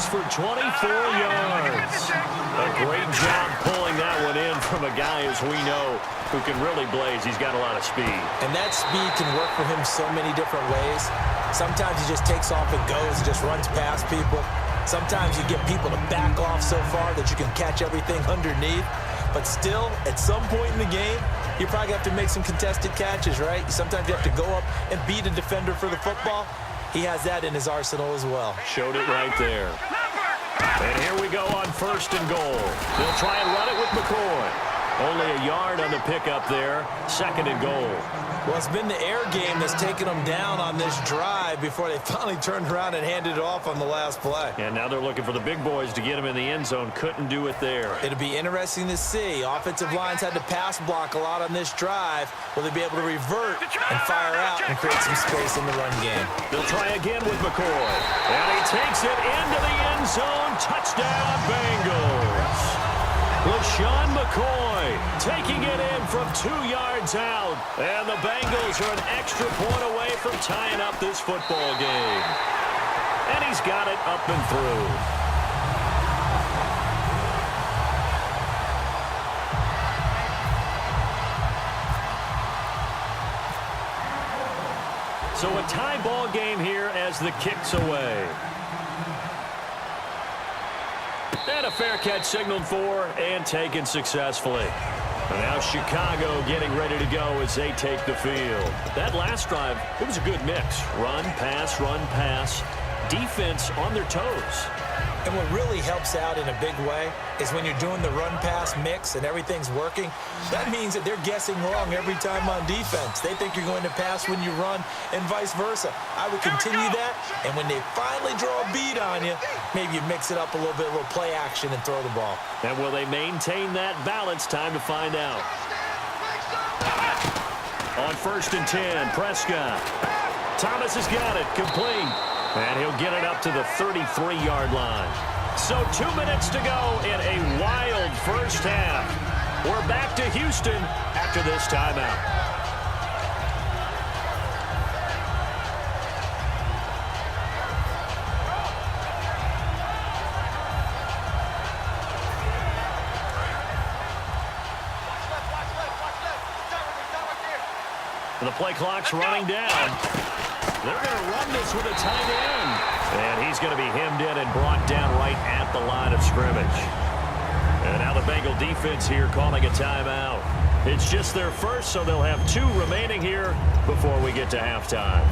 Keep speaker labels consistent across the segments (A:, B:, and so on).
A: goes for 24 yards. A great job pulling that one in from a guy, as we know, who can really blaze. He's got a lot of speed.
B: And that speed can work for him so many different ways. Sometimes he just takes off and goes and just runs past people. Sometimes you get people to back off so far that you can catch everything underneath. But still, at some point in the game, you probably have to make some contested catches, right? Sometimes you have to go up and beat a defender for the football. He has that in his arsenal as well.
A: Showed it right there. And here we go on 1st and goal. They'll try and run it with McCoy. Only a yard on the pickup there. 2nd and goal.
B: Well, it's been the air game that's taken them down on this drive before they finally turned around and handed it off on the last play.
A: And now they're looking for the big boys to get him in the end zone. Couldn't do it there.
B: It'll be interesting to see. Offensive lines had to pass block a lot on this drive. Will they be able to revert and fire out and create some space in the run game?
A: They'll try again with McCoy. And he takes it into the end zone. Touchdown, Bengals. LaShawn McCoy taking it in from 2 yards out. And the Bengals are an extra point away from tying up this football game. And he's got it up and through. So a tie ball game here as the kick's away. And a fair catch signaled for and taken successfully. And now Chicago getting ready to go as they take the field. That last drive, it was a good mix. Run, pass, defense on their toes.
B: And what really helps out in a big way is when you're doing the run-pass mix and everything's working, that means that they're guessing wrong every time on defense. They think you're going to pass when you run and vice versa. I would continue that, and when they finally draw a beat on you, maybe you mix it up a little bit, a little play action and throw the ball.
A: And will they maintain that balance? Time to find out. On 1st and 10, Prescott. Thomas has got it, complete. And he'll get it up to the 33-yard line. So 2 minutes to go in a wild first half. We're back to Houston after this timeout. The play clock's running down. They're going to run this with a tight end. And he's going to be hemmed in and brought down right at the line of scrimmage. And now the Bengal defense here calling a timeout. It's just their first, so they'll have 2 remaining here before we get to halftime.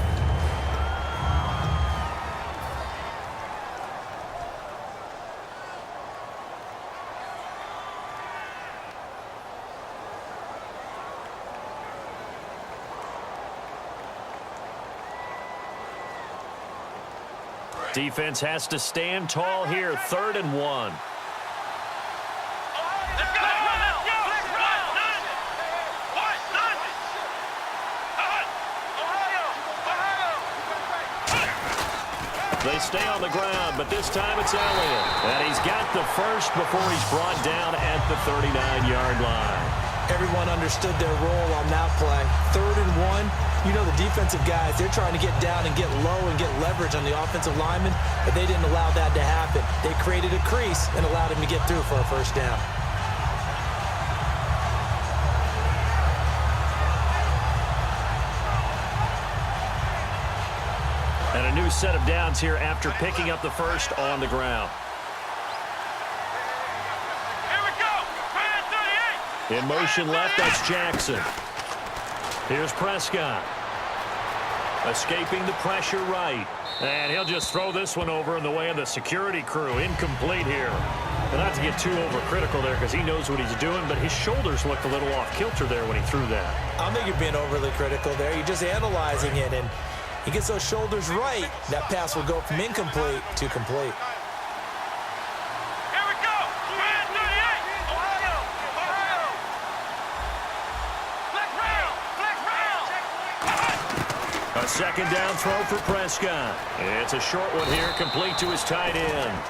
A: Defense has to stand tall here. 3rd and 1. They stay on the ground, but this time it's Elliott. And he's got the first before he's brought down at the 39-yard line.
B: Everyone understood their role on that play. 3rd and 1. You know the defensive guys, they're trying to get down and get low and get leverage on the offensive lineman, but they didn't allow that to happen. They created a crease and allowed him to get through for a first down.
A: And a new set of downs here after picking up the first on the ground.
C: Here we go.
A: In motion left, that's Jackson. Here's Prescott. Escaping the pressure right. And he'll just throw this one over in the way of the security crew. Incomplete here. And not to get too overcritical there because he knows what he's doing, but his shoulders looked a little off kilter there when he threw that.
B: I don't think you're being overly critical there. You're just analyzing it, and he gets those shoulders right. That pass will go from incomplete to complete.
C: Here we go. 38. Ohio.
A: A 2nd down throw for Prescott. It's a short one here, complete to his tight end.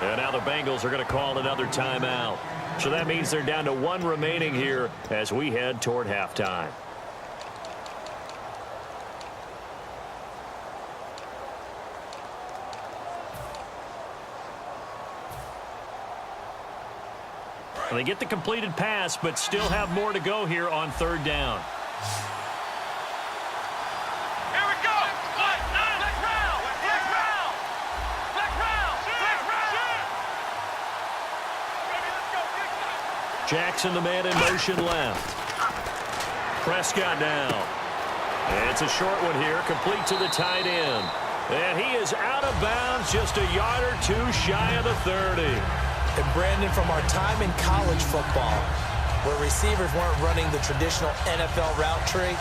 A: And now the Bengals are going to call another timeout. So that means they're down to 1 remaining here as we head toward halftime. They get the completed pass, but still have more to go here on third down.
C: Here we go. Black round. Black round. Black round. Black round. Ready, let's go.
A: Jackson, the man in motion left. Prescott now. It's a short one here, complete to the tight end. And he is out of bounds, just a yard or two shy of the 30.
B: And Brandon, from our time in college football, where receivers weren't running the traditional NFL route tree,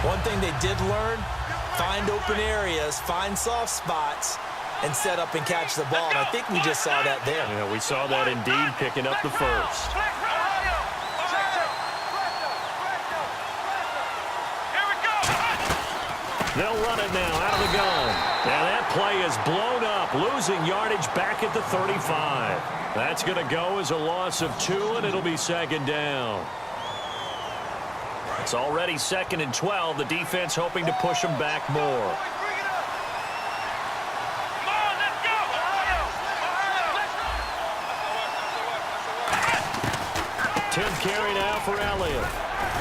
B: one thing they did learn, find open areas, find soft spots, and set up and catch the ball. And I think we just saw that there.
A: Yeah, we saw that indeed, picking up the first. They'll run it now out of the gun. And that play is blown up, losing yardage back at the 35. That's going to go as a loss of 2, and it'll be second down. It's already 2nd and 12. The defense hoping to push them back more. Tenth carry now for Elliott.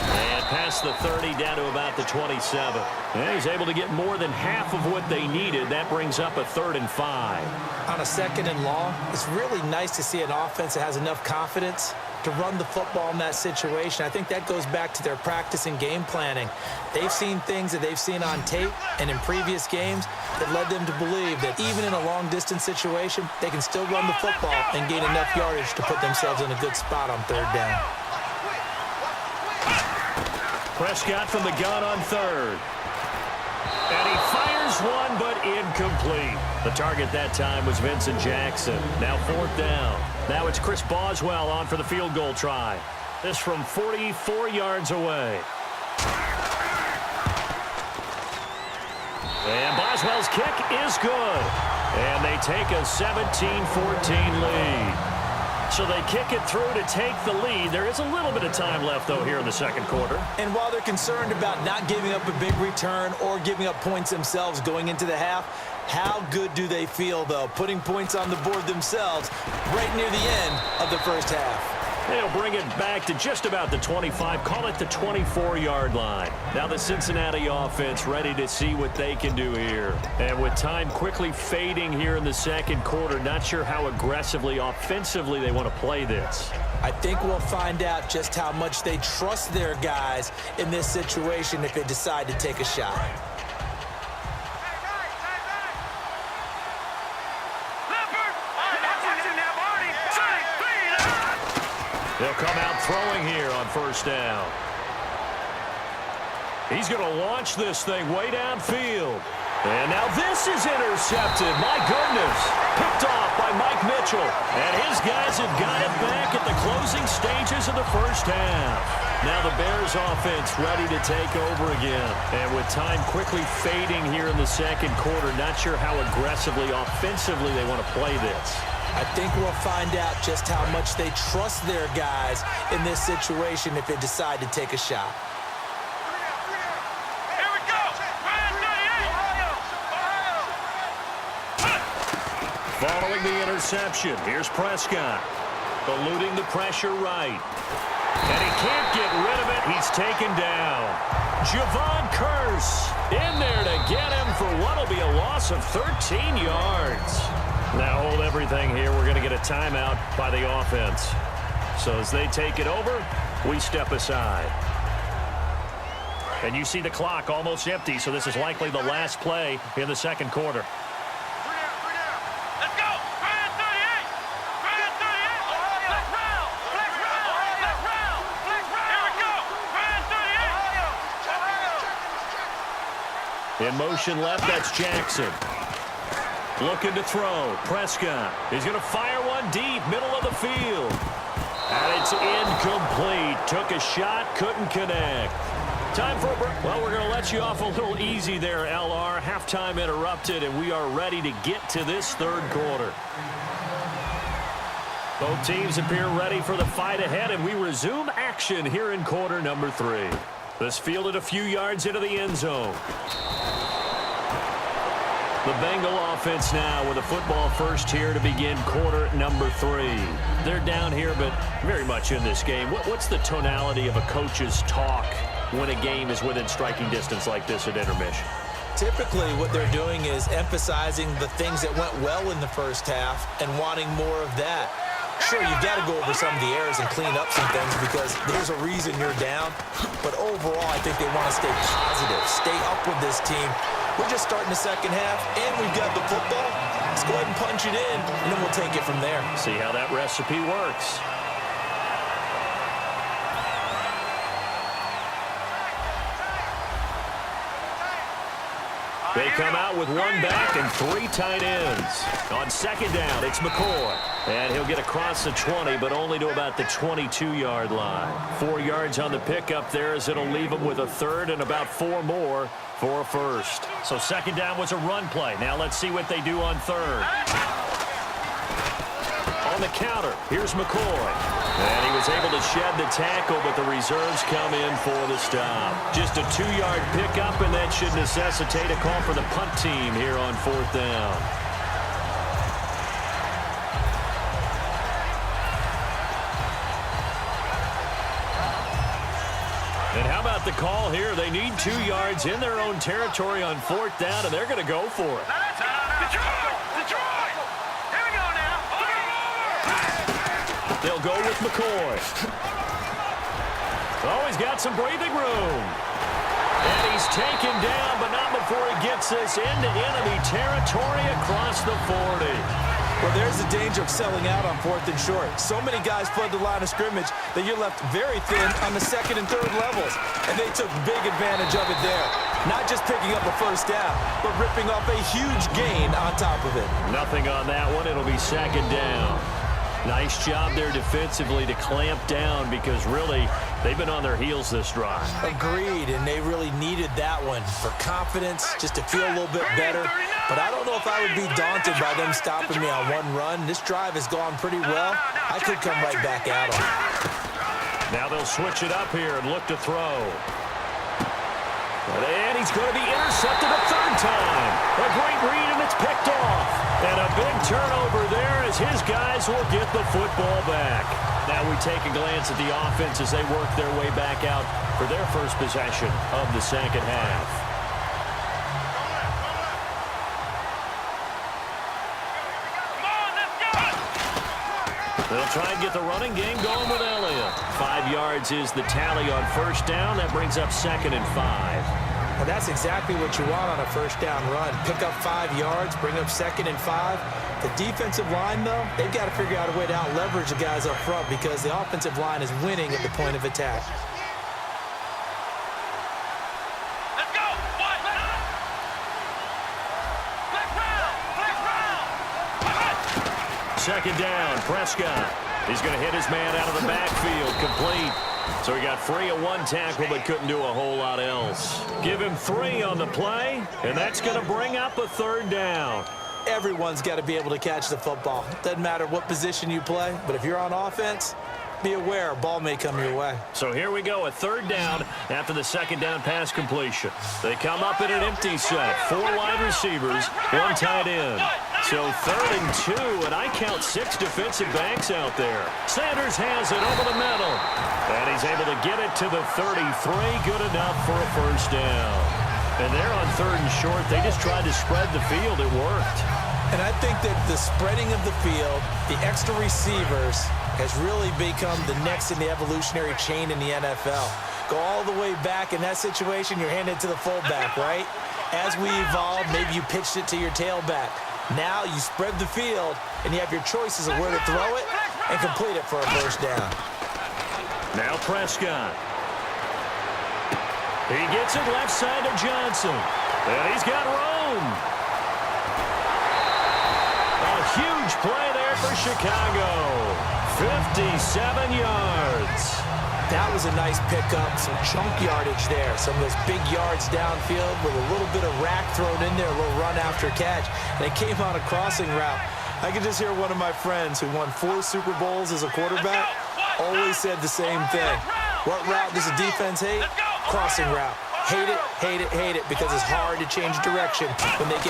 A: And past the 30, down to about the 27. And he's able to get more than half of what they needed. That brings up a 3rd and 5.
B: On a 2nd and long, it's really nice to see an offense that has enough confidence to run the football in that situation. I think that goes back to their practice and game planning. They've seen things that they've seen on tape and in previous games that led them to believe that even in a long-distance situation, they can still run the football and gain enough yardage to put themselves in a good spot on 3rd down.
A: Prescott from the gun on 3rd. And he fires one, but incomplete. The target that time was Vincent Jackson. Now 4th down. Now it's Chris Boswell on for the field goal try. This from 44 yards away. And Boswell's kick is good. And they take a 17-14 lead. So they kick it through to take the lead. There is a little bit of time left, though, here in the 2nd quarter.
B: And while they're concerned about not giving up a big return or giving up points themselves going into the half, how good do they feel, though, putting points on the board themselves right near the end of the first half?
A: They'll bring it back to just about the 25, call it the 24-yard line. Now the Cincinnati offense ready to see what they can do here. And with time quickly fading here in the 2nd quarter, not sure how aggressively, offensively they want to play this.
B: I think we'll find out just how much they trust their guys in this situation if they decide to take a shot.
A: They'll come out throwing here on 1st down. He's going to launch this thing way downfield. And now this is intercepted. My goodness. Picked off by Mike Mitchell. And his guys have got it back at the closing stages of the first half. Now the Bears offense ready to take over again. And with time quickly fading here in the 2nd quarter, not sure how aggressively, offensively they want to play this.
B: I think we'll find out just how much they trust their guys in this situation if they decide to take a shot.
C: Here we go.
A: Following the interception, here's Prescott. Eluding the pressure right. And he can't get rid of it. He's taken down. Javon Curse in there to get him for what will be a loss of 13 yards. Now hold everything here. We're going to get a timeout by the offense. So as they take it over, we step aside. And you see the clock almost empty, so this is likely the last play in the 2nd quarter.
C: Let's go. Brand 38. Brand 38. Black round. Black round. Black round. Black round. Here we go. Brand 38.
A: In motion left, that's Jackson. Looking to throw. Prescott. He's going to fire one deep, middle of the field. And it's incomplete. Took a shot, couldn't connect. Time for a break. Well, we're going to let you off a little easy there, LR. Halftime interrupted, and we are ready to get to this 3rd quarter. Both teams appear ready for the fight ahead, and we resume action here in quarter number 3. This fielded a few yards into the end zone. The Bengal offense now with a football first here to begin quarter number 3. They're down here, but very much in this game. What's the tonality of a coach's talk when a game is within striking distance like this at intermission?
B: Typically, what they're doing is emphasizing the things that went well in the first half and wanting more of that. Sure, you've got to go over some of the errors and clean up some things because there's a reason you're down. But overall, I think they want to stay positive, stay up with this team. We're just starting the second half, and we've got the football. Let's go ahead and punch it in, and then we'll take it from there.
A: See how that recipe works. They come out with one back and 3 tight ends. On second down, it's McCoy. And he'll get across the 20, but only to about the 22-yard line. 4 yards on the pickup there as it'll leave him with a third and about 4 more for a first. So second down was a run play. Now let's see what they do on third. On the counter, here's McCoy. And he was able to shed the tackle, but the reserves come in for the stop. Just a 2-yard pickup, and that should necessitate a call for the punt team here on fourth down. And how about the call here? They need 2 yards in their own territory on fourth down, and they're going to go for it. They'll go with McCoy. Oh, he's got some breathing room. And he's taken down, but not before he gets this into enemy territory across the 40.
B: Well, there's the danger of selling out on fourth and short. So many guys flood the line of scrimmage that you're left very thin on the second and third levels. And they took big advantage of it there. Not just picking up a first down, but ripping off a huge gain on top of it.
A: Nothing on that one. It'll be second down. Nice job there defensively to clamp down because really they've been on their heels this drive.
B: Agreed, and they really needed that one for confidence, just to feel a little bit better. But I don't know if I would be daunted by them stopping me on one run. This drive has gone pretty well. I could come right back at them.
A: Now they'll switch it up here and look to throw. And he's going to be intercepted a third time. A great read, and it's picked off. And a big turnover there as his guys will get the football back. Now we take a glance at the offense as they work their way back out for their first possession of the second half. They'll try and get the running game going with Elliott. 5 yards is the tally on first down. That brings up second and 5.
B: And that's exactly what you want on a first down run. Pick up 5 yards, bring up second and 5. The defensive line, though, they've got to figure out a way to out-leverage the guys up front because the offensive line is winning at the point of attack.
C: Let's go! What?
A: Second down, Prescott. He's going to hit his man out of the backfield, complete. So he got free of one tackle but couldn't do a whole lot else. Give him 3 on the play, and that's going to bring up a third down.
B: Everyone's got to be able to catch the football. Doesn't matter what position you play, but if you're on offense, be aware a ball may come your way.
A: So here we go, a third down after the second down pass completion. They come up in an empty set. 4 wide receivers, 1 tight end. So 3rd and 2, and I count 6 defensive backs out there. Sanders has it over the middle. And he's able to get it to the 33. Good enough for a first down. And they're on 3rd and short. They just tried to spread the field. It worked.
B: And I think that the spreading of the field, the extra receivers, has really become the next in the evolutionary chain in the NFL. Go all the way back in that situation, you're handed to the fullback, right? As we evolved, maybe you pitched it to your tailback. Now you spread the field, and you have your choices of where to throw it and complete it for a first down.
A: Now Prescott. He gets it left side to Johnson. And he's got room. A huge play there for Chicago. 57 yards.
B: That was a nice pickup, some chunk yardage there. Some of those big yards downfield with a little bit of rack thrown in there, a little run after catch. And it came on a crossing route. I could just hear one of my friends who won 4 Super Bowls as a quarterback always said the same thing. What route does the defense hate? Crossing route. Hate it, hate it, hate it, because it's hard to change direction when they get